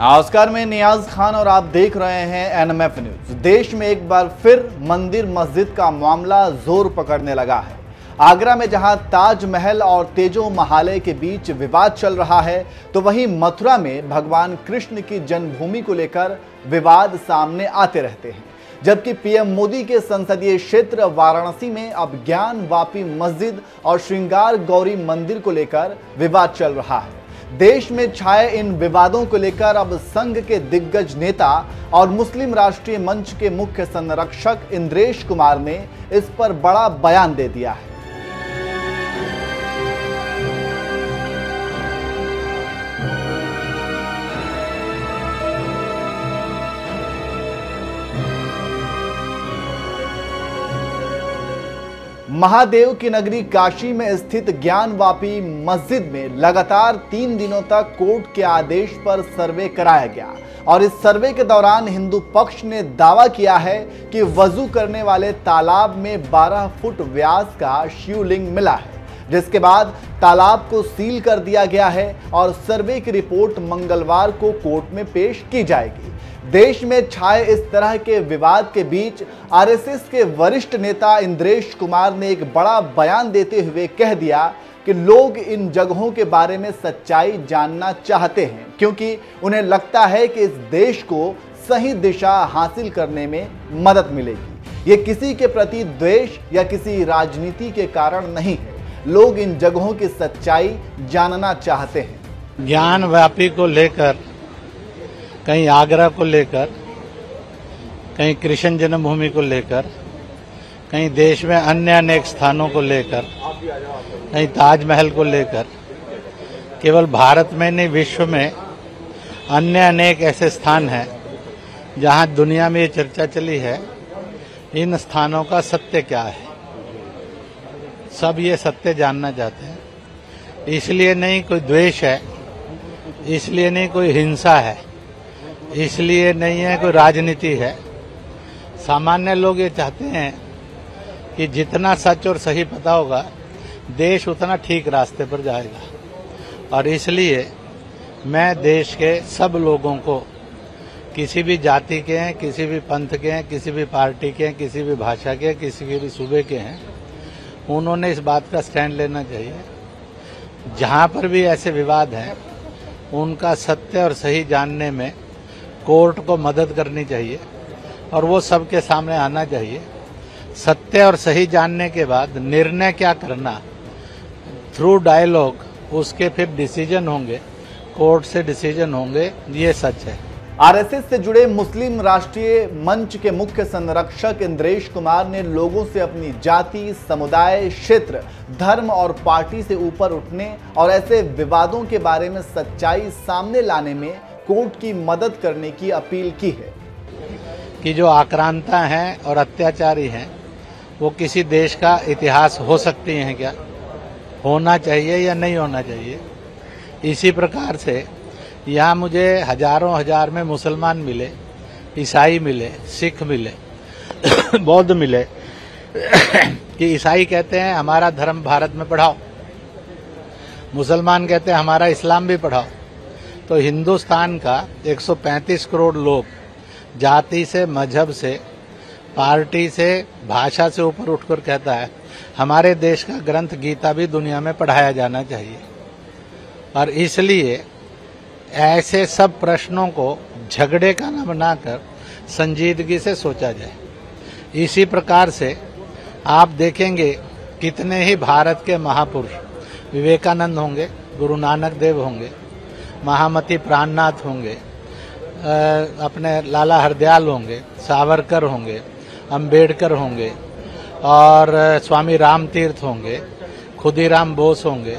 नमस्कार, मैं नियाज खान और आप देख रहे हैं NMF न्यूज। देश में एक बार फिर मंदिर मस्जिद का मामला जोर पकड़ने लगा है। आगरा में जहां ताजमहल और तेजो महालय के बीच विवाद चल रहा है, तो वहीं मथुरा में भगवान कृष्ण की जन्मभूमि को लेकर विवाद सामने आते रहते हैं। जबकि पीएम मोदी के संसदीय क्षेत्र वाराणसी में अब ज्ञान वापी मस्जिद और श्रृंगार गौरी मंदिर को लेकर विवाद चल रहा है। देश में छाए इन विवादों को लेकर अब संघ के दिग्गज नेता और मुस्लिम राष्ट्रीय मंच के मुख्य संरक्षक इंद्रेश कुमार ने इस पर बड़ा बयान दे दिया है। महादेव की नगरी काशी में स्थित ज्ञान वापी मस्जिद में लगातार 3 दिनों तक कोर्ट के आदेश पर सर्वे कराया गया और इस सर्वे के दौरान हिंदू पक्ष ने दावा किया है कि वजू करने वाले तालाब में 12 फुट व्यास का शिवलिंग मिला है, जिसके बाद तालाब को सील कर दिया गया है और सर्वे की रिपोर्ट मंगलवार को कोर्ट में पेश की जाएगी। देश में छाए इस तरह के विवाद के बीच आरएसएस के वरिष्ठ नेता इंद्रेश कुमार ने एक बड़ा बयान देते हुए कह दिया कि लोग इन जगहों के बारे में सच्चाई जानना चाहते हैं, क्योंकि उन्हें लगता है कि इस देश को सही दिशा हासिल करने में मदद मिलेगी। ये किसी के प्रति द्वेष या किसी राजनीति के कारण नहीं है। लोग इन जगहों की सच्चाई जानना चाहते हैं। ज्ञान व्यापी को लेकर, कहीं आगरा को लेकर, कहीं कृष्ण जन्मभूमि को लेकर, कहीं देश में अन्य अनेक स्थानों को लेकर, कहीं ताजमहल को लेकर, केवल भारत में नहीं विश्व में अन्य अनेक ऐसे स्थान हैं जहां दुनिया में ये चर्चा चली है इन स्थानों का सत्य क्या है। सब ये सत्य जानना चाहते हैं। इसलिए नहीं कोई द्वेष है, इसलिए नहीं कोई हिंसा है, इसलिए नहीं है कोई राजनीति है। सामान्य लोग ये चाहते हैं कि जितना सच और सही पता होगा देश उतना ठीक रास्ते पर जाएगा। और इसलिए मैं देश के सब लोगों को, किसी भी जाति के हैं, किसी भी पंथ के हैं, किसी भी पार्टी के हैं, किसी भी भाषा के, किसी के भी सूबे के हैं, उन्होंने इस बात का स्टैंड लेना चाहिए। जहां पर भी ऐसे विवाद हैं उनका सत्य और सही जानने में कोर्ट को मदद करनी चाहिए और वो सबके सामने आना चाहिए। सत्य और सही जानने के बाद निर्णय क्या करना, थ्रू डायलॉग उसके फिर डिसीजन होंगे, कोर्ट से डिसीजन होंगे, ये सच है। आरएसएस से जुड़े मुस्लिम राष्ट्रीय मंच के मुख्य संरक्षक इंद्रेश कुमार ने लोगों से अपनी जाति, समुदाय, क्षेत्र, धर्म और पार्टी से ऊपर उठने और ऐसे विवादों के बारे में सच्चाई सामने लाने में कोर्ट की मदद करने की अपील की है। कि जो आक्रांता हैं और अत्याचारी हैं वो किसी देश का इतिहास हो सकती हैं क्या, होना चाहिए या नहीं होना चाहिए। इसी प्रकार से यहाँ मुझे हजारों हजार में मुसलमान मिले, ईसाई मिले, सिख मिले, बौद्ध मिले कि ईसाई कहते हैं हमारा धर्म भारत में पढ़ाओ, मुसलमान कहते हैं हमारा इस्लाम भी पढ़ाओ। तो हिंदुस्तान का 135 करोड़ लोग जाति से, मजहब से, पार्टी से, भाषा से ऊपर उठकर कहता है हमारे देश का ग्रंथ गीता भी दुनिया में पढ़ाया जाना चाहिए। और इसलिए ऐसे सब प्रश्नों को झगड़े का न बनाकर संजीदगी से सोचा जाए। इसी प्रकार से आप देखेंगे कितने ही भारत के महापुरुष, विवेकानंद होंगे, गुरु नानक देव होंगे, महामती प्राणनाथ होंगे, अपने लाला हरदयाल होंगे, सावरकर होंगे, अंबेडकर होंगे और स्वामी रामतीर्थ होंगे, खुदीराम बोस होंगे,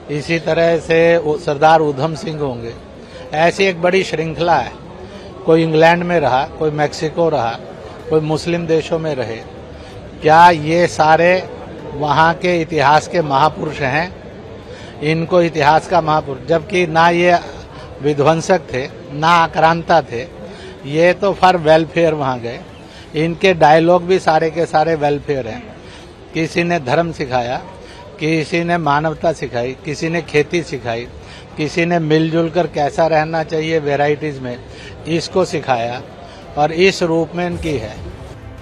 इसी तरह से सरदार उधम सिंह होंगे। ऐसी एक बड़ी श्रृंखला है। कोई इंग्लैंड में रहा, कोई मैक्सिको रहा, कोई मुस्लिम देशों में रहे। क्या ये सारे वहाँ के इतिहास के महापुरुष हैं? इनको इतिहास का महापुरुष, जबकि ना ये विध्वंसक थे ना आक्रांता थे, ये तो फॉर वेलफेयर वहाँ गए। इनके डायलॉग भी सारे के सारे वेलफेयर हैं। किसी ने धर्म सिखाया, किसी ने मानवता सिखाई, किसी ने खेती सिखाई, किसी ने मिलजुल कर कैसा रहना चाहिए वैरायटीज में, इसको सिखाया और इस रूप में इनकी है।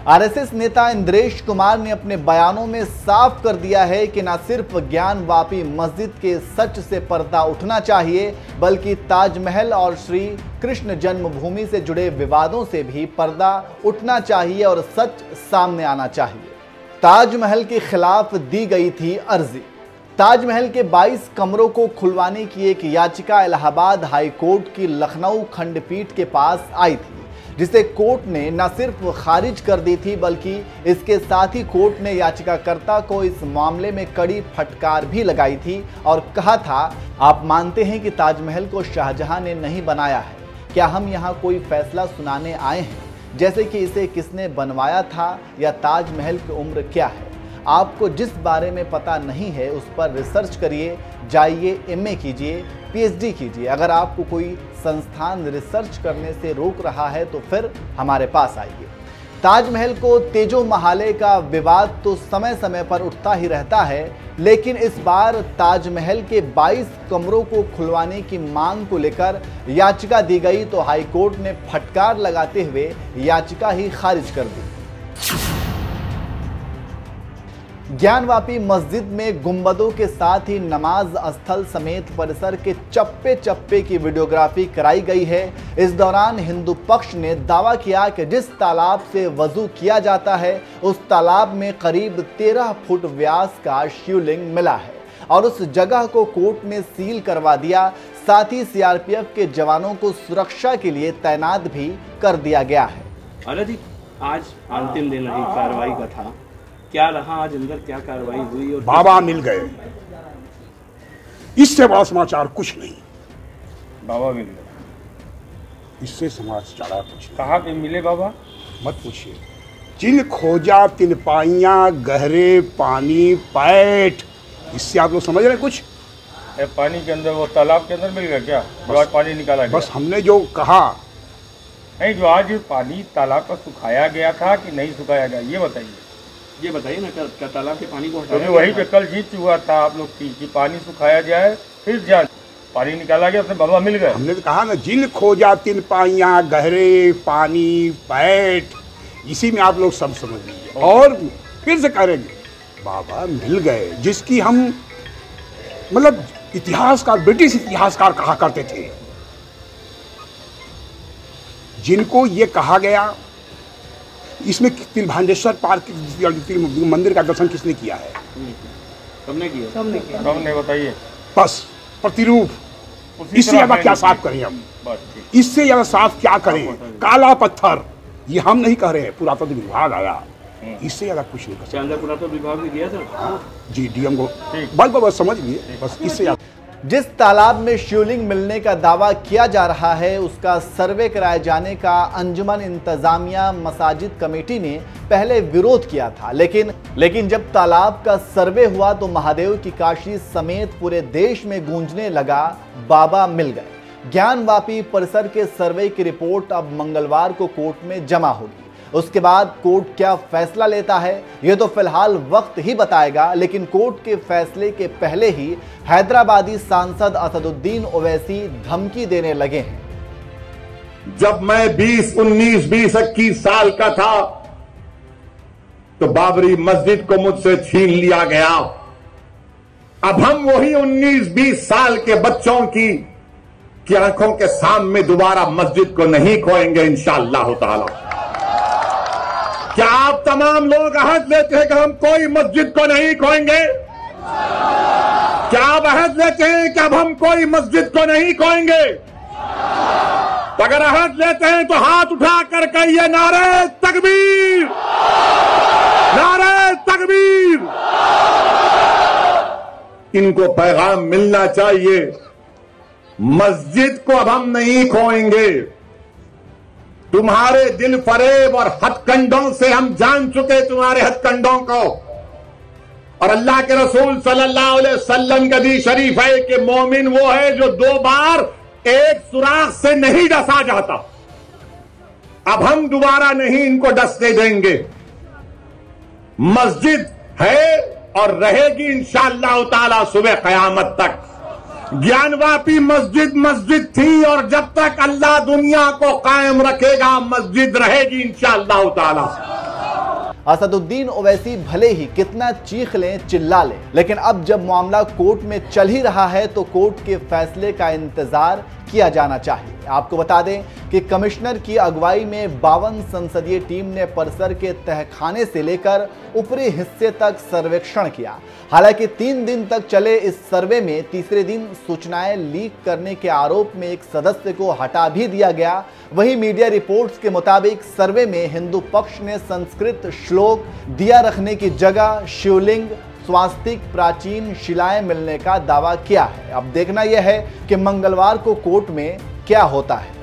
आरएसएस नेता इंद्रेश कुमार ने अपने बयानों में साफ कर दिया है कि न सिर्फ ज्ञानवापी मस्जिद के सच से पर्दा उठना चाहिए, बल्कि ताजमहल और श्री कृष्ण जन्मभूमि से जुड़े विवादों से भी पर्दा उठना चाहिए और सच सामने आना चाहिए। ताजमहल के खिलाफ दी गई थी अर्जी। ताजमहल के 22 कमरों को खुलवाने की एक याचिका इलाहाबाद हाई कोर्ट की लखनऊ खंडपीठ के पास आई थी, जिसे कोर्ट ने न सिर्फ खारिज कर दी थी, बल्कि इसके साथ ही कोर्ट ने याचिकाकर्ता को इस मामले में कड़ी फटकार भी लगाई थी और कहा था, आप मानते हैं कि ताजमहल को शाहजहां ने नहीं बनाया है? क्या हम यहाँ कोई फैसला सुनाने आए हैं, जैसे कि इसे किसने बनवाया था या ताजमहल की उम्र क्या है? आपको जिस बारे में पता नहीं है उस पर रिसर्च करिए, जाइए एमए कीजिए, पीएचडी कीजिए। अगर आपको कोई संस्थान रिसर्च करने से रोक रहा है तो फिर हमारे पास आइए। ताजमहल को तेजो महाले का विवाद तो समय समय पर उठता ही रहता है, लेकिन इस बार ताजमहल के 22 कमरों को खुलवाने की मांग को लेकर याचिका दी गई तो हाईकोर्ट ने फटकार लगाते हुए याचिका ही खारिज कर दी। ज्ञानवापी मस्जिद में गुंबदों के साथ ही नमाज स्थल समेत परिसर के चप्पे चप्पे की वीडियोग्राफी कराई गई है। इस दौरान हिंदू पक्ष ने दावा किया कि जिस तालाब से वजू किया जाता है उस तालाब में करीब 13 फुट व्यास का शिवलिंग मिला है और उस जगह को कोर्ट ने सील करवा दिया। साथ ही सीआरपीएफ के जवानों को सुरक्षा के लिए तैनात भी कर दिया गया है। जी, आज अंतिम दिन रही कार्रवाई का था, क्या रहा आज अंदर, क्या कार्रवाई हुई? और बाबा मिल गए, इससे बड़ा समाचार कुछ नहीं। बाबा मिल गए, इससे समाचार कुछ नहीं। कहाँ पे मिले बाबा? मत पूछिए। जिन खोजा तिन पाइया गहरे पानी पैठ, इससे आप लोग समझ रहे हैं कुछ? पानी के अंदर, वो तालाब के अंदर मिल गया क्या? जो आज पानी निकाला गया? बस हमने जो कहा नहीं, जो आज पानी तालाब का सुखाया गया था कि नहीं सुखाया गया, ये बताइए ना। क्या तालाब के पानी को हटाया? वहीं पे कल जीत हुआ था आप लोग की कि पानी सुखाया जाए, फिर जाए पानी निकाला गया, उसमें बाबा मिल गए। हमने तो कहा ना, जिन खोजा तिन पाइया गहरे पानी पैठ, इसी में आप लोग सब समझ लीजिए। और फिर से करेंगे, बाबा मिल गए, जिसकी हम मतलब इतिहासकार, ब्रिटिश इतिहासकार कहा करते थे, जिनको ये कहा गया। इसमें तिलभांडेश्वर पार्क मंदिर का दर्शन किसने किया है? सबने किया। सबने बताइए। बस प्रतिरूप, इससे ज्यादा क्या साफ करें हम? इससे ज्यादा साफ क्या करें? काला पत्थर, ये हम नहीं कह रहे हैं, पुरातत्व विभाग आया, इससे ज्यादा कुछ नहीं कर सकते। पुरातत्व विभाग ने दिया था जी, डीएम को बस समझ लिए, बस इससे ज्यादा। जिस तालाब में शिवलिंग मिलने का दावा किया जा रहा है उसका सर्वे कराए जाने का अंजुमन इंतजामिया मसाजिद कमेटी ने पहले विरोध किया था, लेकिन जब तालाब का सर्वे हुआ तो महादेव की काशी समेत पूरे देश में गूंजने लगा, बाबा मिल गए। ज्ञानवापी परिसर के सर्वे की रिपोर्ट अब मंगलवार को कोर्ट में जमा होगी। उसके बाद कोर्ट क्या फैसला लेता है ये तो फिलहाल वक्त ही बताएगा, लेकिन कोर्ट के फैसले के पहले ही हैदराबादी सांसद असदुद्दीन ओवैसी धमकी देने लगे हैं। जब मैं 20, 19, 20, 21 साल का था तो बाबरी मस्जिद को मुझसे छीन लिया गया। अब हम वही 19, 20 साल के बच्चों की आंखों के सामने दोबारा मस्जिद को नहीं खोएंगे इंशाअल्लाह ताला। क्या आप तमाम लोग अहद लेते हैं कि हम कोई मस्जिद को नहीं खोएंगे? क्या आप अहद लेते हैं कि अब हम कोई मस्जिद को नहीं खोएंगे? अगर अहद लेते हैं तो हाथ उठाकर कहिए नारे तकबीर, नारे तकबीर। इनको पैगाम मिलना चाहिए, मस्जिद को अब हम नहीं खोएंगे। तुम्हारे दिल फरेब और हथकंडों से हम जान चुके तुम्हारे हथकंडों को। और अल्लाह के रसूल सल्लल्लाहु अलैहि वसल्लम का हदीस शरीफ है कि मोमिन वो है जो 2 बार एक सुराख से नहीं डसा जाता। अब हम दोबारा नहीं इनको डसने देंगे। मस्जिद है और रहेगी इंशाअल्लाह ताला सुबह क़यामत तक। ज्ञानवापी मस्जिद मस्जिद थी और जब तक अल्लाह दुनिया को कायम रखेगा मस्जिद रहेगी इंशाअल्लाह ताला। असदुद्दीन ओवैसी भले ही कितना चीख लें चिल्ला लें, लेकिन अब जब मामला कोर्ट में चल ही रहा है तो कोर्ट के फैसले का इंतजार किया जाना चाहिए। आपको बता दें कि कमिश्नर की अगुवाई में 52 संसदीय टीम ने परिसर के तहखाने से लेकर ऊपरी हिस्से तक सर्वेक्षण किया। हालांकि 3 दिन तक चले इस सर्वे में तीसरे दिन सूचनाएं लीक करने के आरोप में एक सदस्य को हटा भी दिया गया। वहीं मीडिया रिपोर्ट्स के मुताबिक सर्वे में हिंदू पक्ष ने संस्कृत श्लोक, दिया रखने की जगह, शिवलिंग, स्वास्तिक, प्राचीन शिलाएं मिलने का दावा किया है। अब देखना यह है कि मंगलवार को कोर्ट में क्या होता है।